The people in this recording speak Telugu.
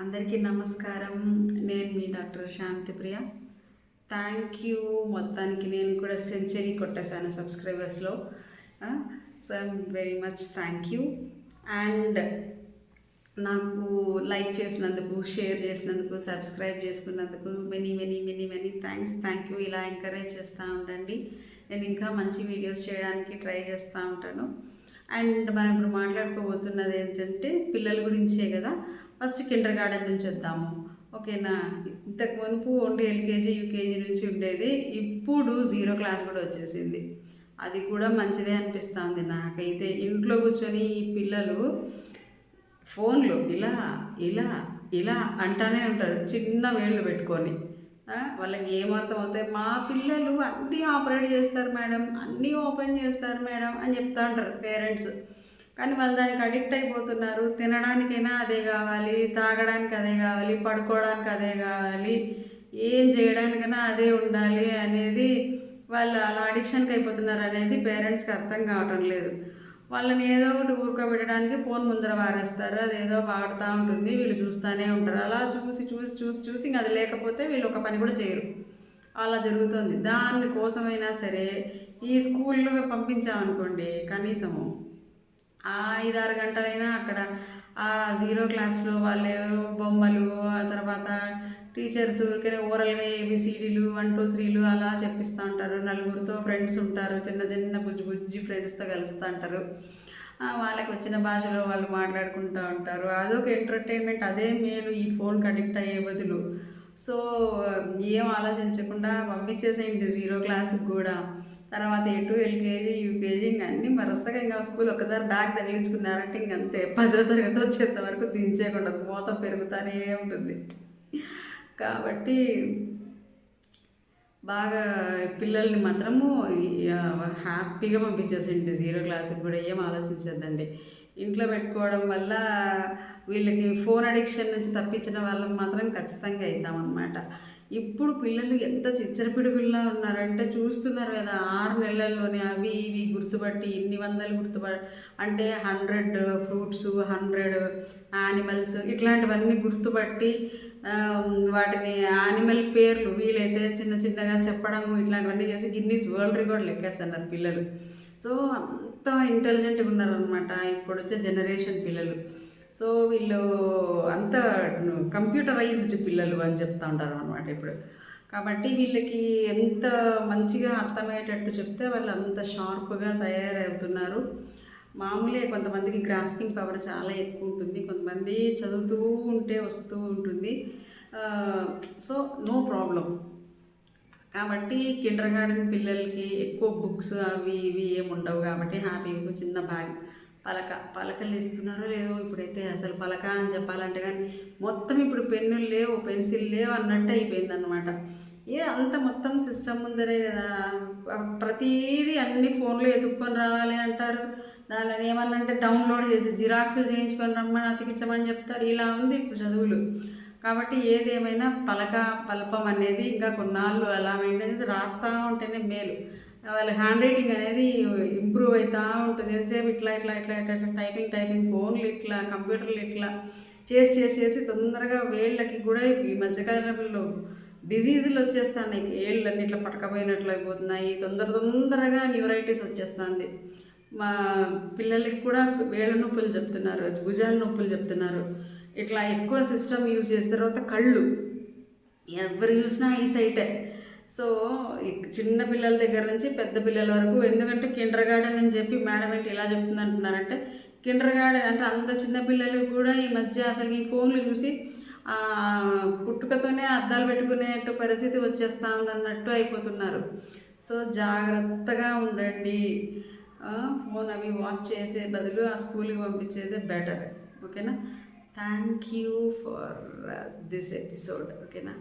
అందరికీ నమస్కారం. నేను మీ డాక్టర్ శాంతిప్రియ. Thank you. మొత్తానికి నేను కూడా సెంచరీ కొట్టేశాను సబ్స్క్రైబర్స్లో. So I'm very much thank you. And నాకు లైక్ చేసినందుకు, షేర్ చేసినందుకు, సబ్స్క్రైబ్ చేసుకున్నందుకు మెనీ థ్యాంక్ యూ. ఇలా ఎంకరేజ్ చేస్తూ ఉండండి. నేను ఇంకా మంచి వీడియోస్ చేయడానికి ట్రై చేస్తూ ఉంటాను. అండ్ మనం ఇప్పుడు మాట్లాడుకోబోతున్నది ఏంటంటే పిల్లల గురించే కదా. ఫస్ట్ కిండర్ గార్డెన్ నుంచి వద్దాము, ఓకేనా. ఇంతకు మునుపు ఓన్లీ ఎల్కేజీ యూకేజీ నుంచి ఉండేది, ఇప్పుడు 0 క్లాస్ కూడా వచ్చేసింది. అది కూడా మంచిదే అనిపిస్తుంది నాకైతే. ఇంట్లో కూర్చొని ఈ పిల్లలు ఫోన్లో ఇలా ఇలా ఇలా అంటానే ఉంటారు, చిన్న వేళ్ళు పెట్టుకొని. వాళ్ళకి ఏమర్థం అవుతాయి. మా పిల్లలు అన్నీ ఆపరేట్ చేస్తారు మేడం, అన్నీ ఓపెన్ చేస్తారు మేడం అని చెప్తా ఉంటారు పేరెంట్స్. కానీ వాళ్ళు దానికి అడిక్ట్ అయిపోతున్నారు. తినడానికైనా అదే కావాలి, తాగడానికి అదే కావాలి, పడుకోవడానికి అదే కావాలి, ఏం చేయడానికైనా అదే ఉండాలి అనేది వాళ్ళు అలా అడిక్షన్కి అయిపోతున్నారు అనేది పేరెంట్స్కి అర్థం కావటం లేదు. వాళ్ళని ఏదో ఒకటి ఊరుకోబెట్టడానికి ఫోన్ ముందర వారేస్తారు, అదేదో వాడుతూ ఉంటుంది, వీళ్ళు చూస్తూనే ఉంటారు. అలా చూసి చూసి చూసి చూసి ఇంక అది లేకపోతే వీళ్ళు ఒక పని కూడా చేయరు. అలా జరుగుతుంది. దానికోసమైనా సరే ఈ స్కూల్లో పంపించామనుకోండి, కనీసము 5-6 గంటలైనా అక్కడ ఆ 0 క్లాస్లో వాళ్ళు బొమ్మలు, ఆ తర్వాత టీచర్స్ ఊరికే ఓరల్గా ఏబిసిడీలు 1 2 3లు అలా చెప్పిస్తూ ఉంటారు. నలుగురితో ఫ్రెండ్స్ ఉంటారు, చిన్న చిన్న బుజ్జి ఫ్రెండ్స్తో కలుస్తూ ఉంటారు. వాళ్ళకి వచ్చిన భాషలో వాళ్ళు మాట్లాడుకుంటూ ఉంటారు. అదొక ఎంటర్టైన్మెంట్. అదే మేలు ఈ ఫోన్కి అడిక్ట్ అయ్యే బదులు. సో ఏం ఆలోచించకుండా పంపించేసేయండి 0 క్లాస్కి కూడా. తర్వాత ఎటు ఎల్కేజీ యూకేజీ ఇంక అన్నీ వరుసగా ఇంకా స్కూల్ ఒకసారి బ్యాగ్ తగిలించుకున్నారంటే ఇంకంతే, 10వ తరగతి వచ్చేంత వరకు దించేయకుండా మూత పెరుగుతూనే ఉంటుంది. కాబట్టి బాగా పిల్లల్ని మాత్రము హ్యాపీగా పంపించేసేయండి 0 క్లాస్కి కూడా. ఏం ఆలోచించద్దండి. ఇంట్లో పెట్టుకోవడం వల్ల వీళ్ళకి ఫోన్ అడిక్షన్ నుంచి తప్పించిన వాళ్ళకి మాత్రం ఖచ్చితంగా అవుతామన్నమాట. ఇప్పుడు పిల్లలు ఎంత చిచ్చరపిడుగుల్లా ఉన్నారంటే చూస్తున్నారు కదా, 6 నెలల్లోనే అవి ఇవి గుర్తుపట్టి ఇన్ని వందలు అంటే 100 ఫ్రూట్స్, 100 యానిమల్స్ ఇట్లాంటివన్నీ గుర్తుపట్టి వాటిని యానిమల్ పేర్లు వీలైతే చిన్న చిన్నగా చెప్పడము ఇట్లాంటివన్నీ చేసి గిన్నీస్ వరల్డ్ రికార్డ్ లెక్కేస్తున్నారు పిల్లలు. సో అంత ఇంటెలిజెంట్గా ఉన్నారనమాట ఇప్పుడు వచ్చే జనరేషన్ పిల్లలు. సో వీళ్ళు అంత కంప్యూటరైజ్డ్ పిల్లలు అని చెప్తూ ఉంటారు అనమాట ఇప్పుడు. కాబట్టి వీళ్ళకి ఎంత మంచిగా అర్థమయ్యేటట్టు చెప్తే వాళ్ళు అంత షార్ప్గా తయారవుతున్నారు. మామూలే, కొంతమందికి గ్రాస్పింగ్ పవర్ చాలా ఎక్కువ ఉంటుంది, కొంతమంది చదువుతూ ఉంటే వస్తూ ఉంటుంది. So no problem. కాబట్టి కిండర్ గార్డెన్ పిల్లలకి ఎక్కువ బుక్స్ అవి ఇవి ఏమి ఉండవు కాబట్టి హ్యాపీగా చిన్న బ్యాగ్, పలకలు ఇస్తున్నారో లేదో ఇప్పుడైతే అసలు పలక అని చెప్పాలంటే కానీ మొత్తం ఇప్పుడు పెన్నులు లేవు, పెన్సిల్ లేవు అన్నట్టు అయిపోయిందన్నమాట. అంత మొత్తం సిస్టమ్ ముందరే కదా, ప్రతిదీ అన్ని ఫోన్లో ఎదుక్కొని రావాలి అంటారు. దానిలో ఏమన్నంటే డౌన్లోడ్ చేసి జిరాక్స్లు చేయించుకొని రమ్మని అతికించమని చెప్తారు. ఇలా ఉంది ఇప్పుడు చదువులు. కాబట్టి ఏదేమైనా పలపం అనేది ఇంకా కొన్నాళ్ళు అలా మెయింటైన్ చేసి రాస్తూ ఉంటేనే మేలు. వాళ్ళ హ్యాండ్ రైటింగ్ అనేది ఇంప్రూవ్ అవుతూ ఉంటుంది. ఎంతసేపు ఇట్లా ఇట్లా ఇట్లా ఇట్లా ఇట్లా టైపింగ్ ఫోన్లు ఇట్లా కంప్యూటర్లు ఇట్లా చేసి తొందరగా వేళ్ళకి కూడా ఈ మధ్యకాలంలో డిజీజులు వచ్చేస్తున్నాయి. ఏళ్ళన్నీ ఇట్లా పట్టకపోయినట్లు అయిపోతున్నాయి, తొందరగా న్యూరైటిస్ వచ్చేస్తుంది. మా పిల్లలకి కూడా వేళ్ళ నొప్పులు చెప్తున్నారు, భుజాల నొప్పులు చెప్తున్నారు. ఇట్లా ఎక్కువ సిస్టమ్ యూజ్ చేసిన తర్వాత కళ్ళు ఎవరు చూసినా ఈ సైటే. సో చిన్న పిల్లల దగ్గర నుంచి పెద్ద పిల్లల వరకు, ఎందుకంటే కిండర్ గార్డెన్ అని చెప్పి మేడం ఏంటి ఇలా చెప్తుంది అంటున్నారంటే, కిండర్ గార్డెన్ అంటే అంత చిన్న పిల్లలు కూడా ఈ మధ్య అసలు ఈ ఫోన్లు చూసి పుట్టుకతోనే అద్దాలు పెట్టుకునేట్టు పరిస్థితి వచ్చేస్తా ఉందన్నట్టు అయిపోతున్నారు. సో జాగ్రత్తగా ఉండండి. ఫోన్ అవి వాచ్ చేసే బదులు ఆ స్కూల్కి పంపించేదే బెటర్, ఓకేనా. Thank you for this episode, ఓకేనా.